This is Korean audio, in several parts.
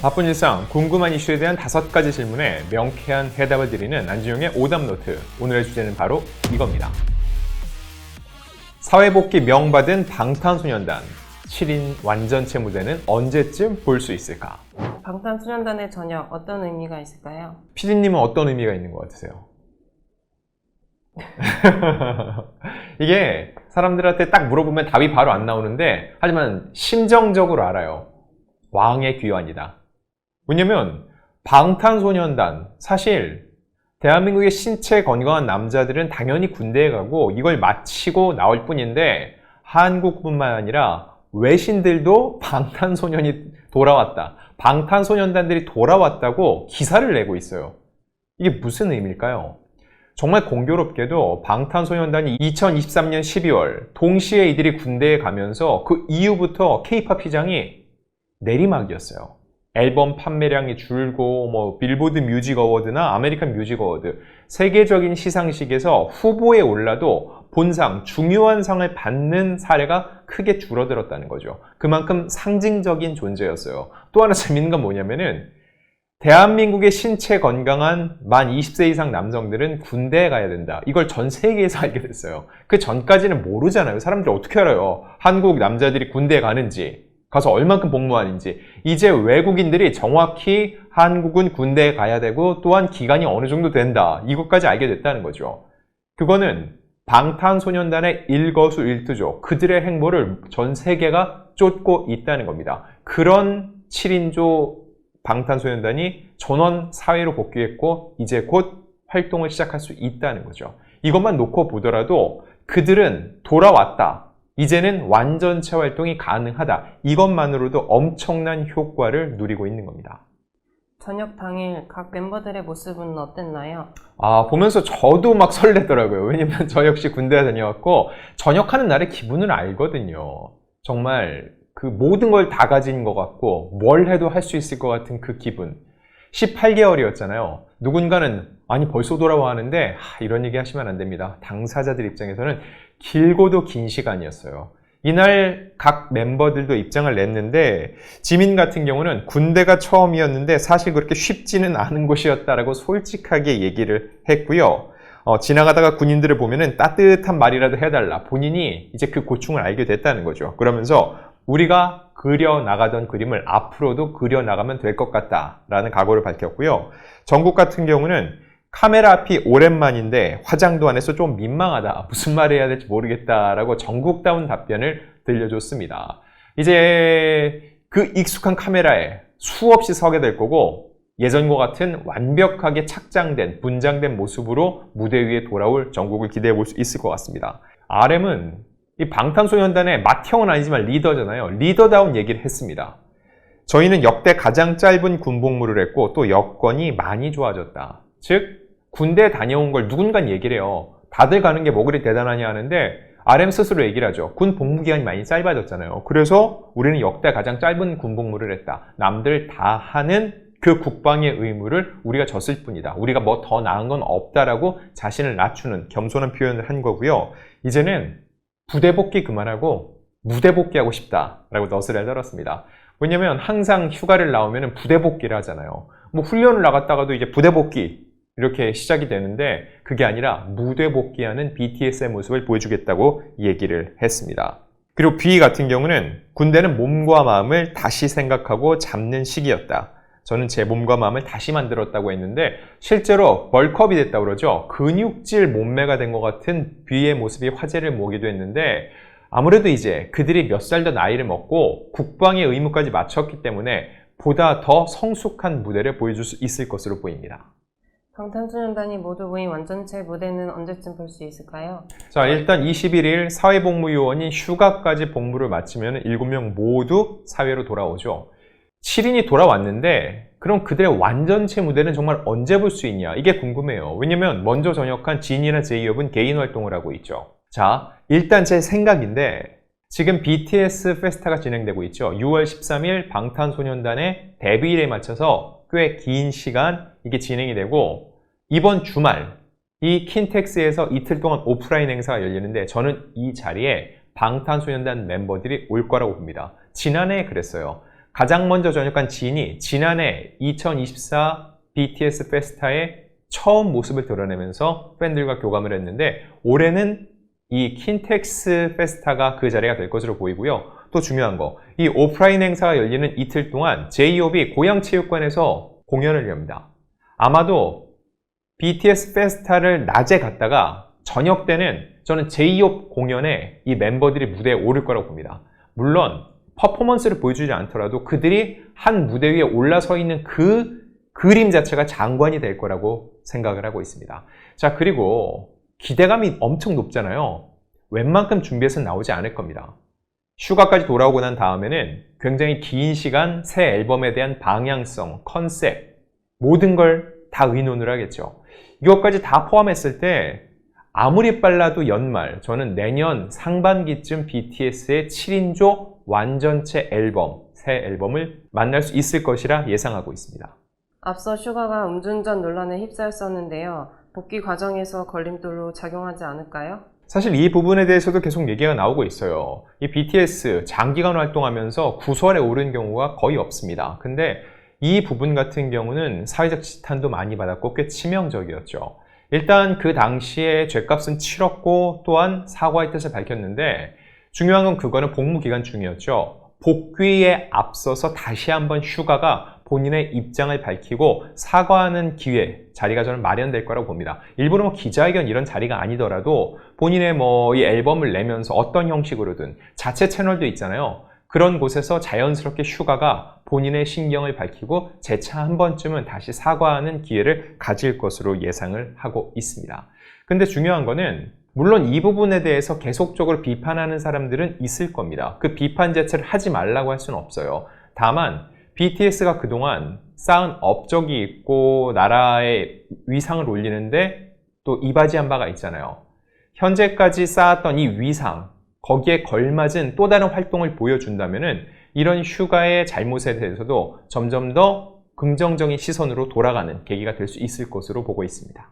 바쁜 일상, 궁금한 이슈에 대한 5가지 질문에 명쾌한 해답을 드리는 안진용의 오답노트. 오늘의 주제는 바로 이겁니다. 사회복귀 명받은 방탄소년단 7인 완전체 무대는 언제쯤 볼 수 있을까? 방탄소년단의 저녁 어떤 의미가 있을까요? 피디님은 어떤 의미가 있는 것 같으세요? 이게 사람들한테 딱 물어보면 답이 바로 안 나오는데, 하지만 심정적으로 알아요. 왕의 귀환이다. 왜냐면 방탄소년단, 사실 대한민국의 신체 건강한 남자들은 당연히 군대에 가고 이걸 마치고 나올 뿐인데, 한국뿐만 아니라 외신들도 방탄소년이 돌아왔다, 방탄소년단들이 돌아왔다고 기사를 내고 있어요. 이게 무슨 의미일까요? 정말 공교롭게도 방탄소년단이 2023년 12월 동시에 이들이 군대에 가면서 그 이후부터 K-POP 시장이 내리막이었어요. 앨범 판매량이 줄고 빌보드 뮤직 어워드나 아메리칸 뮤직 어워드, 세계적인 시상식에서 후보에 올라도 본상, 중요한 상을 받는 사례가 크게 줄어들었다는 거죠. 그만큼 상징적인 존재였어요. 또 하나 재밌는 건 뭐냐면은, 대한민국의 신체 건강한 만 20세 이상 남성들은 군대에 가야 된다, 이걸 전 세계에서 알게 됐어요. 그 전까지는 모르잖아요. 사람들이 어떻게 알아요? 한국 남자들이 군대에 가는지, 가서 얼만큼 복무하는지. 이제 외국인들이 정확히 한국은 군대에 가야 되고 또한 기간이 어느 정도 된다, 이것까지 알게 됐다는 거죠. 그거는 방탄소년단의 일거수일투족, 그들의 행보를 전 세계가 쫓고 있다는 겁니다. 그런 7인조 방탄소년단이 전원 사회로 복귀했고 이제 곧 활동을 시작할 수 있다는 거죠. 이것만 놓고 보더라도 그들은 돌아왔다, 이제는 완전체 활동이 가능하다, 이것만으로도 엄청난 효과를 누리고 있는 겁니다. 저녁 당일 각 멤버들의 모습은 어땠나요? 보면서 저도 막 설레더라고요. 왜냐면 저 역시 군대 다녀왔고 전역하는 날의 기분을 알거든요. 정말 그 모든 걸 다 가진 것 같고 뭘 해도 할 수 있을 것 같은 그 기분. 18개월이었잖아요. 누군가는 아니 벌써 돌아와 하는데, 이런 얘기 하시면 안 됩니다. 당사자들 입장에서는 길고도 긴 시간이었어요. 이날 각 멤버들도 입장을 냈는데, 지민 같은 경우는 군대가 처음이었는데 사실 그렇게 쉽지는 않은 곳이었다라고 솔직하게 얘기를 했고요. 지나가다가 군인들을 보면은 따뜻한 말이라도 해달라, 본인이 이제 그 고충을 알게 됐다는 거죠. 그러면서 우리가 그려나가던 그림을 앞으로도 그려나가면 될 것 같다라는 각오를 밝혔고요. 정국 같은 경우는 카메라 앞이 오랜만인데 화장도 안 해서 좀 민망하다, 무슨 말을 해야 될지 모르겠다라고 정국다운 답변을 들려줬습니다. 이제 그 익숙한 카메라에 수없이 서게 될 거고, 예전과 같은 완벽하게 착장된, 분장된 모습으로 무대 위에 돌아올 정국을 기대해 볼 수 있을 것 같습니다. RM은 이 방탄소년단의 맏형은 아니지만 리더잖아요. 리더다운 얘기를 했습니다. 저희는 역대 가장 짧은 군복무를 했고 또 여건이 많이 좋아졌다. 즉 군대 다녀온 걸 누군가 얘기를 해요. 다들 가는 게 뭐 그리 대단하냐 하는데, RM 스스로 얘기를 하죠. 군 복무기간이 많이 짧아졌잖아요. 그래서 우리는 역대 가장 짧은 군복무를 했다. 남들 다 하는 그 국방의 의무를 우리가 졌을 뿐이다. 우리가 뭐 더 나은 건 없다라고 자신을 낮추는 겸손한 표현을 한 거고요. 이제는 부대 복귀 그만하고 무대 복귀하고 싶다라고 너스레를 떨었습니다. 왜냐면 항상 휴가를 나오면 부대 복귀를 하잖아요. 훈련을 나갔다가도 이제 부대 복귀 이렇게 시작이 되는데, 그게 아니라 무대 복귀하는 BTS의 모습을 보여주겠다고 얘기를 했습니다. 그리고 B 같은 경우는 군대는 몸과 마음을 다시 생각하고 잡는 시기였다. 저는 제 몸과 마음을 다시 만들었다고 했는데 실제로 벌크업이 됐다고 그러죠. 근육질 몸매가 된 것 같은 B의 모습이 화제를 모으기도 했는데, 아무래도 이제 그들이 몇 살 더 나이를 먹고 국방의 의무까지 마쳤기 때문에 보다 더 성숙한 무대를 보여줄 수 있을 것으로 보입니다. 방탄소년단이 모두 모인 완전체 무대는 언제쯤 볼 수 있을까요? 자, 일단 21일 사회복무요원이 휴가까지 복무를 마치면 7명 모두 사회로 돌아오죠. 7인이 돌아왔는데 그럼 그들의 완전체 무대는 정말 언제 볼 수 있냐, 이게 궁금해요. 왜냐면 먼저 전역한 진이나 제이홉은 개인 활동을 하고 있죠. 자, 일단 제 생각인데 지금 BTS 페스타가 진행되고 있죠. 6월 13일 방탄소년단의 데뷔일에 맞춰서 꽤 긴 시간 이게 진행이 되고, 이번 주말 이 킨텍스에서 이틀 동안 오프라인 행사가 열리는데 저는 이 자리에 방탄소년단 멤버들이 올 거라고 봅니다. 지난해에 그랬어요. 가장 먼저 전역한 진이 지난해 2024 BTS 페스타에 처음 모습을 드러내면서 팬들과 교감을 했는데 올해는 이 킨텍스 페스타가 그 자리가 될 것으로 보이고요. 또 중요한 거, 이 오프라인 행사가 열리는 이틀 동안 J-Hope이 고양체육관에서 공연을 엽니다. 아마도 BTS 페스타를 낮에 갔다가 저녁 때는 저는 J-Hope 공연에 이 멤버들이 무대에 오를 거라고 봅니다. 물론 퍼포먼스를 보여주지 않더라도 그들이 한 무대 위에 올라서 있는 그 그림 자체가 장관이 될 거라고 생각을 하고 있습니다. 자, 그리고 기대감이 엄청 높잖아요. 웬만큼 준비해서는 나오지 않을 겁니다. 휴가까지 돌아오고 난 다음에는 굉장히 긴 시간 새 앨범에 대한 방향성, 컨셉, 모든 걸 다 의논을 하겠죠. 이것까지 다 포함했을 때 아무리 빨라도 연말, 저는 내년 상반기쯤 BTS의 7인조 완전체 앨범, 새 앨범을 만날 수 있을 것이라 예상하고 있습니다. 앞서 슈가가 음주운전 논란에 휩싸였었는데요. 복귀 과정에서 걸림돌로 작용하지 않을까요? 사실 이 부분에 대해서도 계속 얘기가 나오고 있어요. 이 BTS 장기간 활동하면서 구설에 오른 경우가 거의 없습니다. 근데 이 부분 같은 경우는 사회적 지탄도 많이 받았고 꽤 치명적이었죠. 일단 그 당시에 죗값은 치렀고 또한 사과의 뜻을 밝혔는데 중요한 건 그거는 복무 기간 중이었죠. 복귀에 앞서서 다시 한번 슈가가 본인의 입장을 밝히고 사과하는 기회, 자리가 저는 마련될 거라고 봅니다. 일부러 기자회견 이런 자리가 아니더라도 본인의 이 앨범을 내면서 어떤 형식으로든 자체 채널도 있잖아요. 그런 곳에서 자연스럽게 슈가가 본인의 신경을 밝히고 재차 한 번쯤은 다시 사과하는 기회를 가질 것으로 예상을 하고 있습니다. 근데 중요한 거는 물론 이 부분에 대해서 계속적으로 비판하는 사람들은 있을 겁니다. 그 비판 자체를 하지 말라고 할 수는 없어요. 다만 BTS가 그동안 쌓은 업적이 있고 나라의 위상을 올리는데 또 이바지한 바가 있잖아요. 현재까지 쌓았던 이 위상, 거기에 걸맞은 또 다른 활동을 보여준다면은 이런 슈가의 잘못에 대해서도 점점 더 긍정적인 시선으로 돌아가는 계기가 될 수 있을 것으로 보고 있습니다.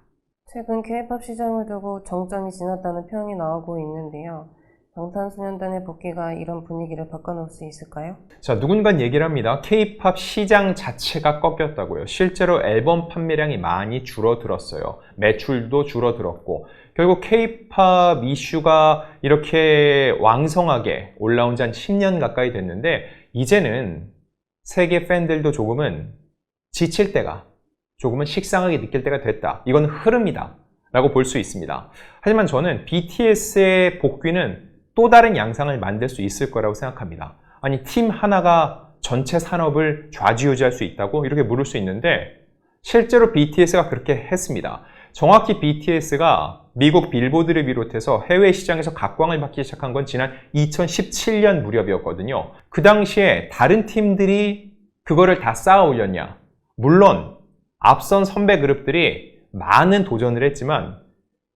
최근 K-POP 시장을 두고 정점이 지났다는 평이 나오고 있는데요. 방탄소년단의 복귀가 이런 분위기를 바꿔놓을 수 있을까요? 자, 누군가 얘기를 합니다. K-POP 시장 자체가 꺾였다고요. 실제로 앨범 판매량이 많이 줄어들었어요. 매출도 줄어들었고 결국 K-POP 이슈가 이렇게 왕성하게 올라온 지 한 10년 가까이 됐는데 이제는 세계 팬들도 조금은 지칠 때가 조금은 식상하게 느낄 때가 됐다. 이건 흐름이다 라고 볼 수 있습니다. 하지만 저는 BTS의 복귀는 또 다른 양상을 만들 수 있을 거라고 생각합니다. 아니, 팀 하나가 전체 산업을 좌지우지할 수 있다고 이렇게 물을 수 있는데 실제로 BTS가 그렇게 했습니다. 정확히 BTS가 미국 빌보드를 비롯해서 해외 시장에서 각광을 받기 시작한 건 지난 2017년 무렵이었거든요. 그 당시에 다른 팀들이 그거를 다 쌓아 올렸냐? 물론 앞선 선배 그룹들이 많은 도전을 했지만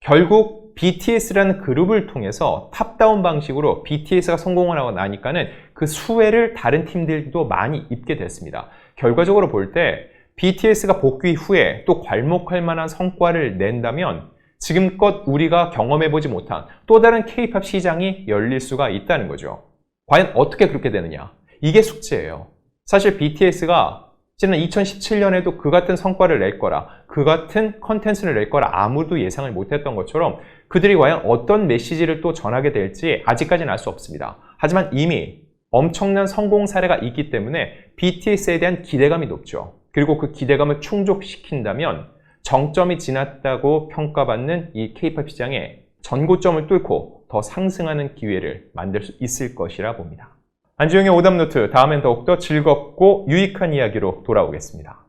결국 BTS라는 그룹을 통해서 탑다운 방식으로 BTS가 성공을 하고 나니까는 그 수혜를 다른 팀들도 많이 입게 됐습니다. 결과적으로 볼 때 BTS가 복귀 후에 또 괄목할 만한 성과를 낸다면 지금껏 우리가 경험해보지 못한 또 다른 K-POP 시장이 열릴 수가 있다는 거죠. 과연 어떻게 그렇게 되느냐? 이게 숙제예요. 사실 BTS가 지난 2017년에도 그 같은 성과를 낼 거라, 그 같은 컨텐츠를 낼 거라 아무도 예상을 못했던 것처럼 그들이 과연 어떤 메시지를 또 전하게 될지 아직까지는 알 수 없습니다. 하지만 이미 엄청난 성공 사례가 있기 때문에 BTS에 대한 기대감이 높죠. 그리고 그 기대감을 충족시킨다면 정점이 지났다고 평가받는 이 K-POP 시장에 전고점을 뚫고 더 상승하는 기회를 만들 수 있을 것이라 봅니다. 안지용의 오답노트, 다음엔 더욱더 즐겁고 유익한 이야기로 돌아오겠습니다.